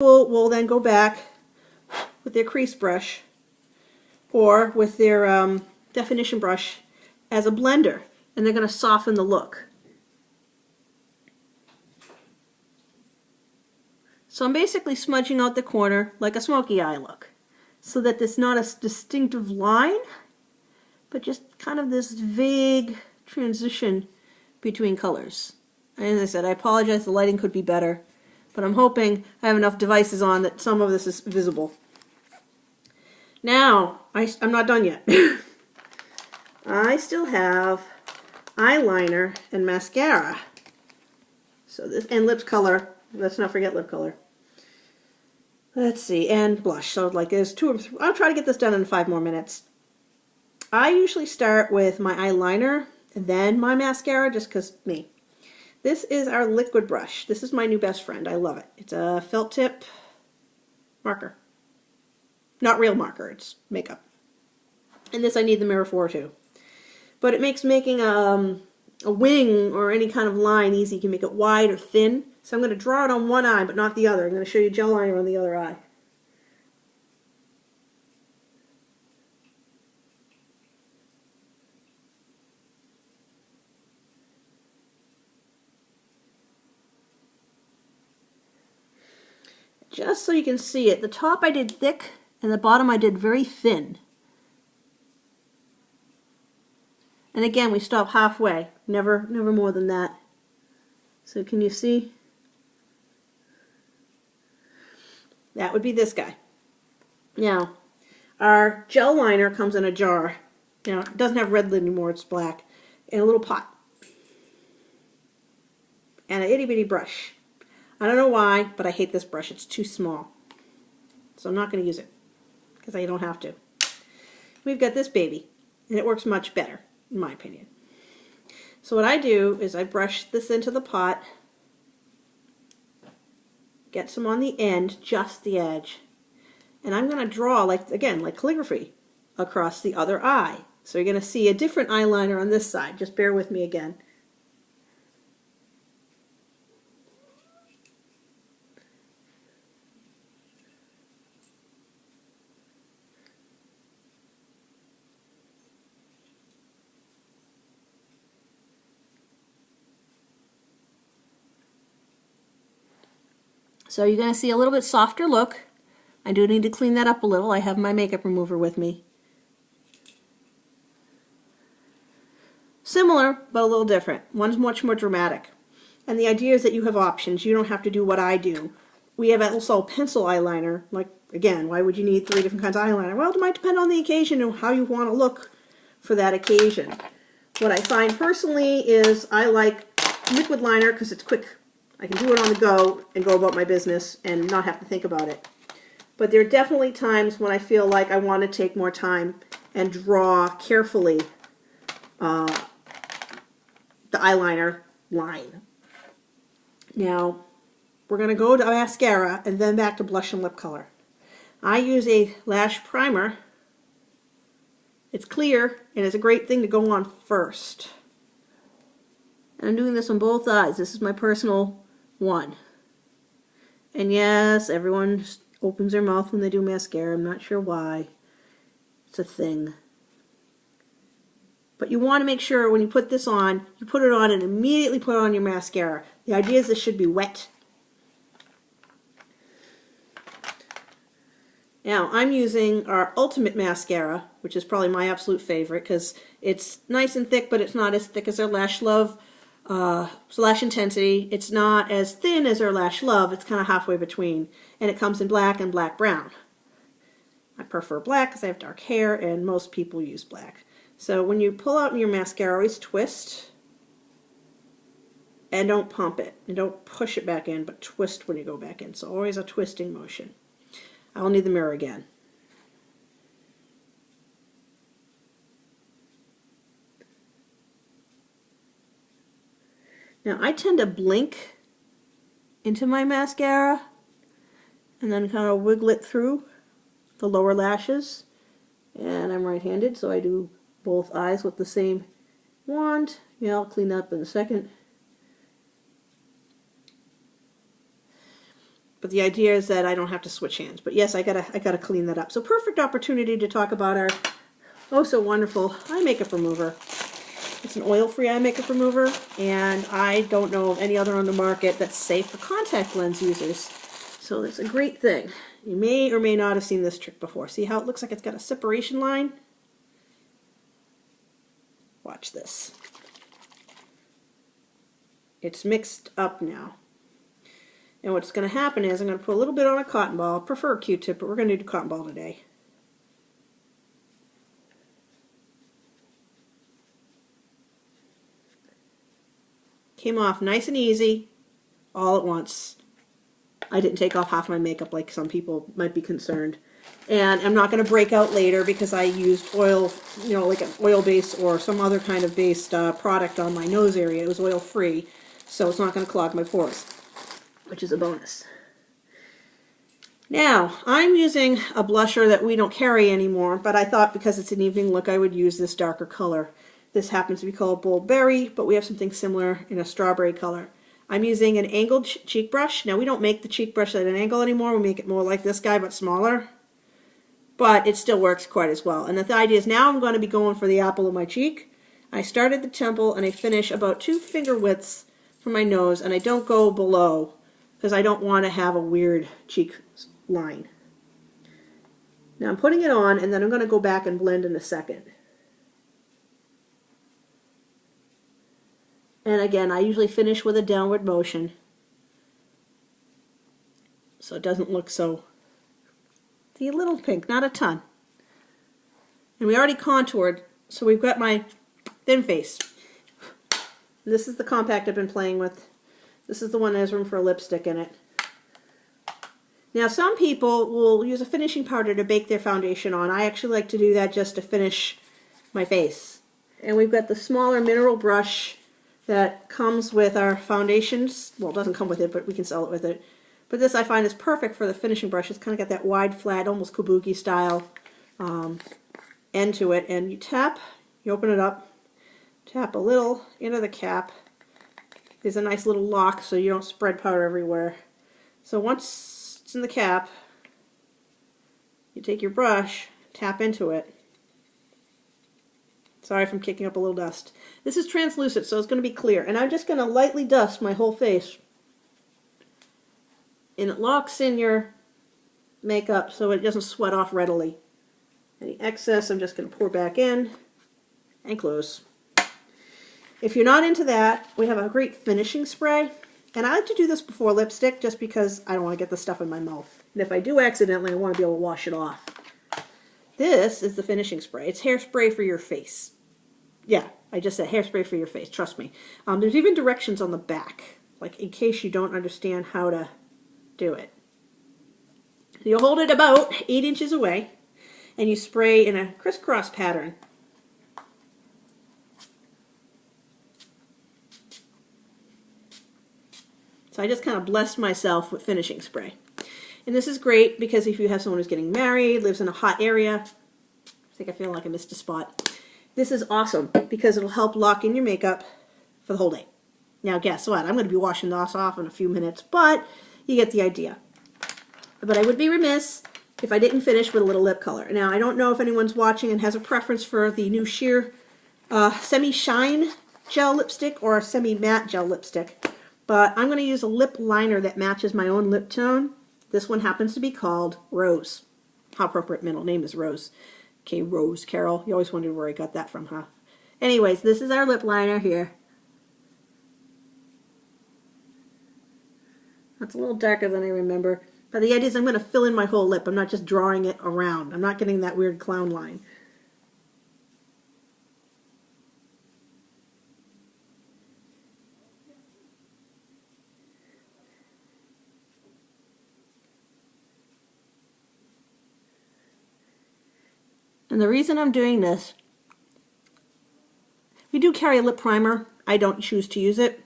will then go back with their crease brush or with their definition brush as a blender, and they're going to soften the look. So I'm basically smudging out the corner like a smoky eye look, so that there's not a distinctive line, but just kind of this vague transition between colors. And as I said, I apologize, the lighting could be better, but I'm hoping I have enough devices on that some of this is visible. Now, I'm not done yet. I still have eyeliner and mascara. So this, and lip color. Let's not forget lip color. Let's see, and blush. So like there's two or three. I'll try to get this done in 5 more minutes. I usually start with my eyeliner and then my mascara, just because me. This is our liquid brush. This is my new best friend. I love it. It's a felt tip marker. Not real marker, it's makeup. And this I need the mirror for too. But it makes making a wing or any kind of line easy. You can make it wide or thin. So I'm going to draw it on one eye but not the other. I'm going to show you gel liner on the other eye. Just so you can see it, the top I did thick and the bottom I did very thin. And again, we stop halfway, never more than that. So can you see? That would be this guy. Now, our gel liner comes in a jar. Now, it doesn't have red lid anymore, it's black. In a little pot. And an itty bitty brush. I don't know why, but I hate this brush. It's too small. So I'm not going to use it, because I don't have to. We've got this baby, and it works much better, in my opinion. So what I do is I brush this into the pot, get some on the end, just the edge, and I'm going to draw, like again, like calligraphy, across the other eye. So you're going to see a different eyeliner on this side. Just bear with me again. So you're going to see a little bit softer look. I do need to clean that up a little. I have my makeup remover with me. Similar, but a little different. One's much more dramatic. And the idea is that you have options. You don't have to do what I do. We have also pencil eyeliner. Like, again, why would you need 3 different kinds of eyeliner? Well, it might depend on the occasion and how you want to look for that occasion. What I find personally is I like liquid liner because it's quick. I can do it on the go and go about my business and not have to think about it. But there are definitely times when I feel like I want to take more time and draw carefully the eyeliner line. Now, we're going to go to mascara and then back to blush and lip color. I use a lash primer. It's clear and it's a great thing to go on first. And I'm doing this on both eyes. This is my personal one. And yes, everyone opens their mouth when they do mascara. I'm not sure why. It's a thing. But you want to make sure when you put this on, you put it on and immediately put on your mascara. The idea is this should be wet. Now, I'm using our Ultimate Mascara, which is probably my absolute favorite because it's nice and thick, but it's not as thick as our Lash Love. Lash Intensity. It's not as thin as our Lash Love. It's kind of halfway between. And it comes in black and black brown. I prefer black because I have dark hair and most people use black. So when you pull out your mascara, always twist. And don't pump it. And don't push it back in, but twist when you go back in. So always a twisting motion. I'll need the mirror again. Now I tend to blink into my mascara and then kind of wiggle it through the lower lashes. And I'm right-handed, so I do both eyes with the same wand. Yeah, I'll clean up in a second. But the idea is that I don't have to switch hands. But yes, I gotta clean that up. So perfect opportunity to talk about our oh so wonderful eye makeup remover. It's an oil-free eye makeup remover, and I don't know of any other on the market that's safe for contact lens users. So it's a great thing. You may or may not have seen this trick before. See how it looks like it's got a separation line? Watch this. It's mixed up now. And what's going to happen is I'm going to put a little bit on a cotton ball. I prefer a Q-tip, but we're going to do cotton ball today. Came off nice and easy, all at once. I didn't take off half my makeup like some people might be concerned. And I'm not going to break out later because I used oil, you know, like an oil base or some other kind of based product on my nose area. It was oil free, so it's not going to clog my pores, which is a bonus. Now, I'm using a blusher that we don't carry anymore, but I thought because it's an evening look I would use this darker color. This happens to be called Bold Berry, but we have something similar in a strawberry color. I'm using an angled cheek brush. Now, we don't make the cheek brush at an angle anymore. We make it more like this guy, but smaller. But it still works quite as well. And the idea is now I'm going to be going for the apple of my cheek. I start at the temple and I finish about 2 finger widths from my nose, and I don't go below because I don't want to have a weird cheek line. Now I'm putting it on, and then I'm going to go back and blend in a second. And again, I usually finish with a downward motion so it doesn't look so, see, a little pink, not a ton. And we already contoured, so we've got my thin face. And this is the compact I've been playing with. This is the one that has room for a lipstick in it. Now, some people will use a finishing powder to bake their foundation on. I actually like to do that just to finish my face. And we've got the smaller mineral brush that comes with our foundations. Well, it doesn't come with it, but we can sell it with it. But this I find is perfect for the finishing brush. It's kind of got that wide, flat, almost kabuki style end to it. And you tap, you open it up, tap a little into the cap. There's a nice little lock so you don't spread powder everywhere. So once it's in the cap, you take your brush, tap into it. Sorry if I'm kicking up a little dust. This is translucent, so it's going to be clear. And I'm just going to lightly dust my whole face. And it locks in your makeup so it doesn't sweat off readily. Any excess I'm just going to pour back in and close. If you're not into that, we have a great finishing spray. And I like to do this before lipstick just because I don't want to get the stuff in my mouth. And if I do accidentally, I want to be able to wash it off. This is the finishing spray. It's hairspray for your face. Yeah, I just said hairspray for your face, trust me. There's even directions on the back, like in case you don't understand how to do it. You hold it about 8 inches away, and you spray in a crisscross pattern. So I just kind of blessed myself with finishing spray. And this is great because if you have someone who's getting married, lives in a hot area, I think I feel like I missed a spot. This is awesome because it'll help lock in your makeup for the whole day. Now guess what? I'm going to be washing this off in a few minutes, but you get the idea. But I would be remiss if I didn't finish with a little lip color. Now I don't know if anyone's watching and has a preference for the new sheer semi-shine gel lipstick or semi-matte gel lipstick, but I'm going to use a lip liner that matches my own lip tone. This one happens to be called Rose. How appropriate, middle name is Rose. Okay, Rose Carol. You always wondered where I got that from, huh? Anyways, this is our lip liner here. That's a little darker than I remember. But the idea is I'm going to fill in my whole lip. I'm not just drawing it around. I'm not getting that weird clown line. And the reason I'm doing this, we do carry a lip primer. I don't choose to use it.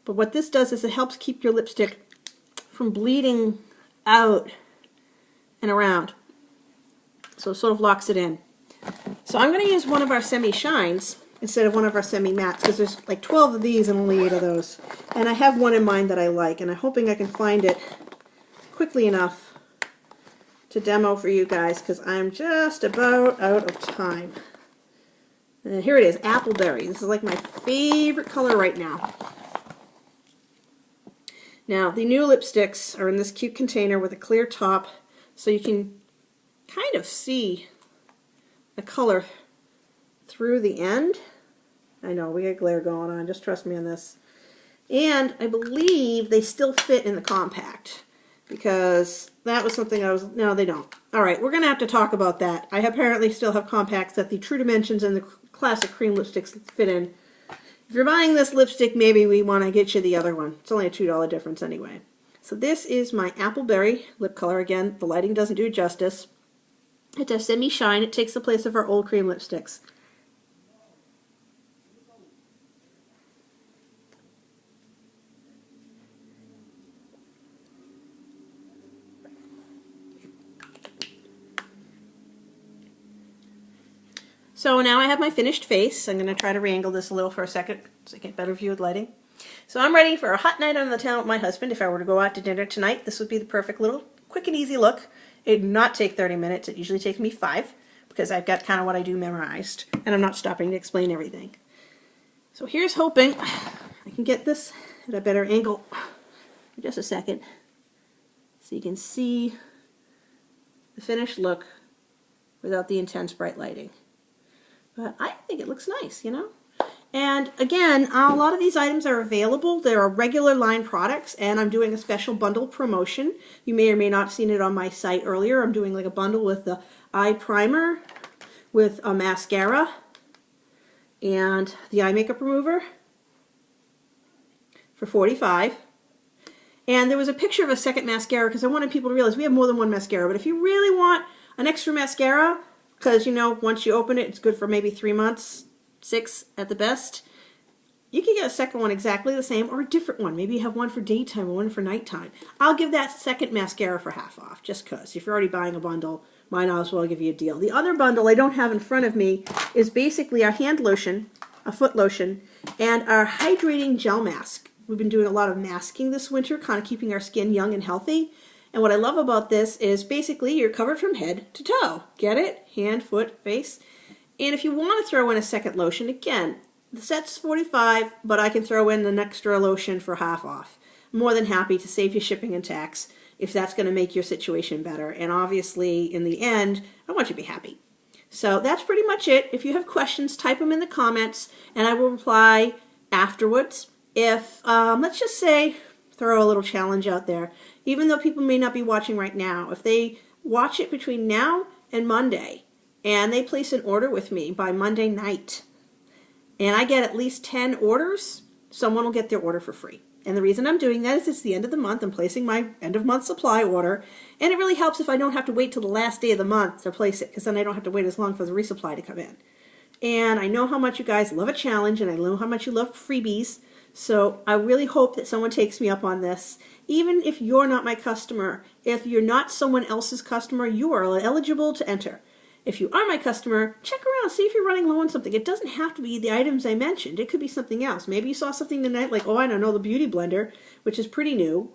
But what this does is it helps keep your lipstick from bleeding out and around. So it sort of locks it in. So I'm going to use one of our semi-shines instead of one of our semi-mattes because there's like 12 of these and only 8 of those. And I have one in mind that I like, and I'm hoping I can find it quickly enough to demo for you guys because I'm just about out of time. And here it is, Appleberry. This is like my favorite color right now. Now, the new lipsticks are in this cute container with a clear top, so you can kind of see the color through the end. I know, we got glare going on, just trust me on this. And I believe they still fit in the compact, because that was something no, they don't. All right, we're going to have to talk about that. I apparently still have compacts that the True Dimensions and the classic cream lipsticks fit in. If you're buying this lipstick, maybe we want to get you the other one. It's only a $2 difference anyway. So this is my Appleberry lip color. Again, the lighting doesn't do it justice. It does semi-shine. It takes the place of our old cream lipsticks. So now I have my finished face. I'm going to try to re-angle this a little for a second so I get a better view with lighting. So I'm ready for a hot night on the town with my husband. If I were to go out to dinner tonight, this would be the perfect little quick and easy look. It would not take 30 minutes. It usually takes me 5 because I've got kind of what I do memorized and I'm not stopping to explain everything. So here's hoping I can get this at a better angle for just a second so you can see the finished look without the intense bright lighting. But I think it looks nice, you know? And again, a lot of these items are available. There are regular line products, and I'm doing a special bundle promotion. You may or may not have seen it on my site earlier. I'm doing like a bundle with the eye primer, with a mascara, and the eye makeup remover for $45. And there was a picture of a second mascara because I wanted people to realize we have more than one mascara. But if you really want an extra mascara, because, you know, once you open it, it's good for maybe 3 months, 6 at the best. You can get a second one exactly the same or a different one. Maybe you have one for daytime and one for nighttime. I'll give that second mascara for half off, just because. If you're already buying a bundle, might as well give you a deal. The other bundle I don't have in front of me is basically our hand lotion, a foot lotion, and our hydrating gel mask. We've been doing a lot of masking this winter, kind of keeping our skin young and healthy. And what I love about this is basically you're covered from head to toe. Get it? Hand, foot, face. And if you want to throw in a second lotion, again, the set's $45, but I can throw in an extra lotion for half off. I'm more than happy to save you shipping and tax if that's going to make your situation better. And obviously, in the end, I want you to be happy. So that's pretty much it. If you have questions, type them in the comments, and I will reply afterwards. If, let's just say, throw a little challenge out there. Even though people may not be watching right now, if they watch it between now and Monday, and they place an order with me by Monday night, and I get at least 10 orders, someone will get their order for free. And the reason I'm doing that is it's the end of the month. I'm placing my end of month supply order, and it really helps if I don't have to wait till the last day of the month to place it, because then I don't have to wait as long for the resupply to come in. And I know how much you guys love a challenge, and I know how much you love freebies. So I really hope that someone takes me up on this. Even if you're not my customer, if you're not someone else's customer, you are eligible to enter. If you are my customer, check around, see if you're running low on something. It doesn't have to be the items I mentioned. It could be something else. Maybe you saw something tonight like, oh, I don't know, the Beauty Blender, which is pretty new,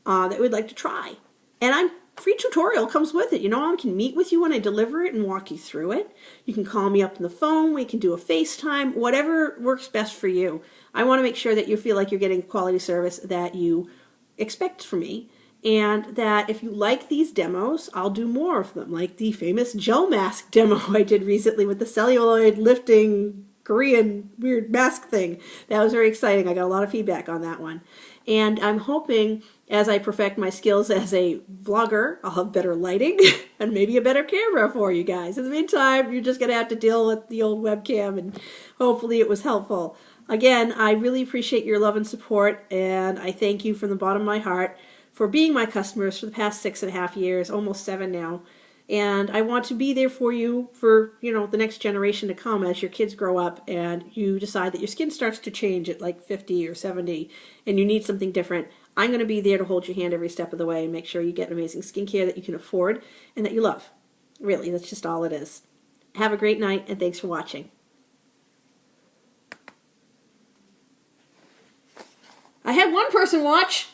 that we'd like to try. And free tutorial comes with it. You know, I can meet with you when I deliver it and walk you through it. You can call me up on the phone. We can do a FaceTime, whatever works best for you. I want to make sure that you feel like you're getting quality service that you expect from me. And that if you like these demos, I'll do more of them, like the famous gel mask demo I did recently with the celluloid lifting Korean weird mask thing. That was very exciting. I got a lot of feedback on that one. And I'm hoping as I perfect my skills as a vlogger, I'll have better lighting and maybe a better camera for you guys. In the meantime, you're just going to have to deal with the old webcam, and hopefully it was helpful. Again, I really appreciate your love and support, and I thank you from the bottom of my heart for being my customers for the past 6.5 years, almost 7 now. And I want to be there for you for, you know, the next generation to come as your kids grow up and you decide that your skin starts to change at like 50 or 70 and you need something different. I'm going to be there to hold your hand every step of the way and make sure you get amazing skincare that you can afford and that you love. Really, that's just all it is. Have a great night, and thanks for watching. I had one person watch.